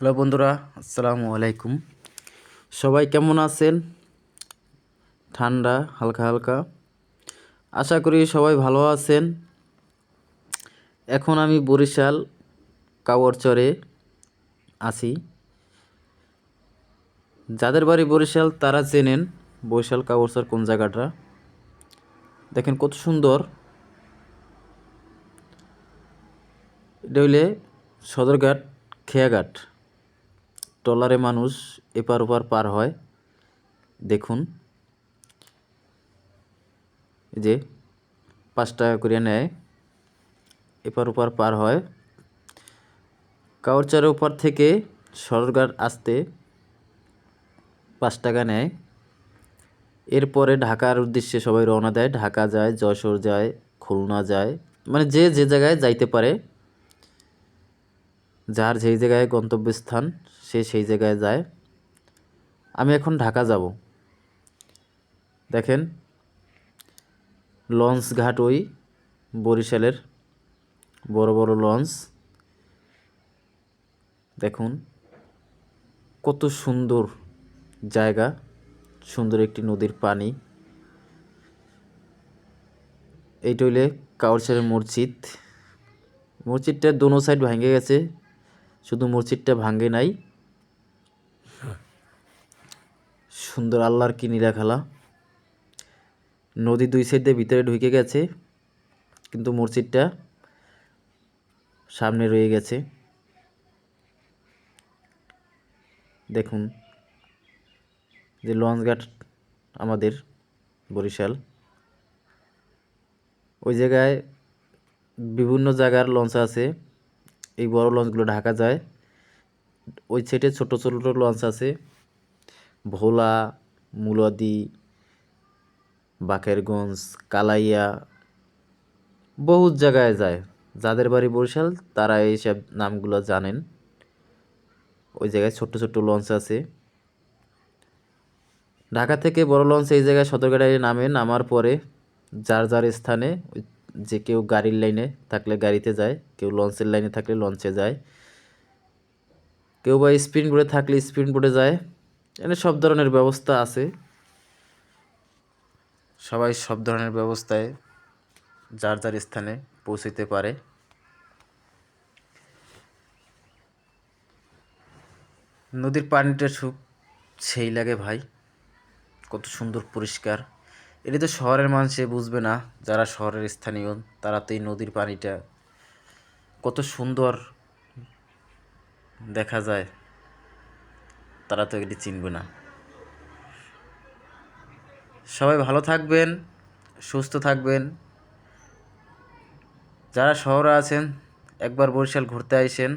Hello বন্ধুরা, আসসালামু আলাইকুম। সবাই কেমন আছেন? ঠান্ডা হালকা হালকা, আশা করি সবাই ভালো আছেন। এখন আমি বরিশাল কাওয়ারচরে আছি। যাদের বাড়ি বরিশাল তারা চেনেন বরিশাল কাওয়ারচর কোন জায়গাটা। দেখেন কত সুন্দর। এটা হইলে সদরঘাট খেয়াঘাট। ট্রলারে মানুষ এপার ওপার পার হয়। দেখুন, এই যে 5 টাকা করে নেয়, এপার ওপার পার হয়। কাউরচারের উপর থেকে সদরঘাট আসতে 5 টাকা নেয়। এরপরে ঢাকার উদ্দেশ্যে সবাই রওনা দেয়। ঢাকা যায়, যশোর যায়, খুলনা যায়, মানে যে যে জায়গায় যাইতে পারে, যার যেই জায়গায় গন্তব্যস্থান সে সেই জায়গায় যায়। আমি এখন ঢাকা যাব। দেখেন লঞ্চ ঘাট, ওই বরিশালের বড় বড় লঞ্চ। দেখুন কত সুন্দর জায়গা, সুন্দর একটি নদীর পানি। এইটা হইলে কাউরচরের মসজিদ। মসজিদটা দোনো সাইড ভেঙে গেছে, শুধু মসজিদটা ভাঙে নাই। সুন্দর আল্লাহর কি নীলা। নদী 2 সাইড দিয়ে ভিতরে ঢুকে গেছে, কিন্তু মসজিদটা সামনে রয়ে গেছে। দেখুন যে লঞ্চঘাট আমাদের বরিশাল, ওই জায়গায় বিভিন্ন জায়গার লঞ্চ আছে। এই বড় লঞ্চগুলো ঢাকা যায়। ওই সাইডে ছোট ছোট লঞ্চ আছে, ভোলা, মুলাদি, বাকেরগঞ্জ, কালাইয়া, বহুত জায়গায় যায়। যাদের বাড়ি বরিশাল তারা এইসব নামগুলো জানেন। ওই জায়গায় ছোট্ট ছোট্ট লঞ্চ আছে। ঢাকা থেকে বড় লঞ্চ এই জায়গায় সদরঘাটে নামে। নামার পরে যার যার স্থানে, যে কেউ গাড়ির লাইনে থাকলে গাড়িতে যায়, কেউ লঞ্চের লাইনে থাকলে লঞ্চে যায়, কেউ বা স্পিড বোটে থাকলে স্পিড বোটে যায়। এখানে সব ধরনের ব্যবস্থা আছে। সবাই সব ধরনের ব্যবস্থায় যার যার স্থানে পৌঁছতে পারে। নদীর পানিটা খুব সেই লাগে ভাই, কত সুন্দর পরিষ্কার। এটা তো শহরের মানুষে বুঝবে না, যারা শহরের স্থানীয় তারা তো এই নদীর পানিটা কত সুন্দর দেখা যায়, তারা তো এটি চিনবে না। সবাই ভালো থাকবেন, সুস্থ থাকবেন। যারা শহরে আছেন একবার বরিশাল ঘুরতে আইসেন।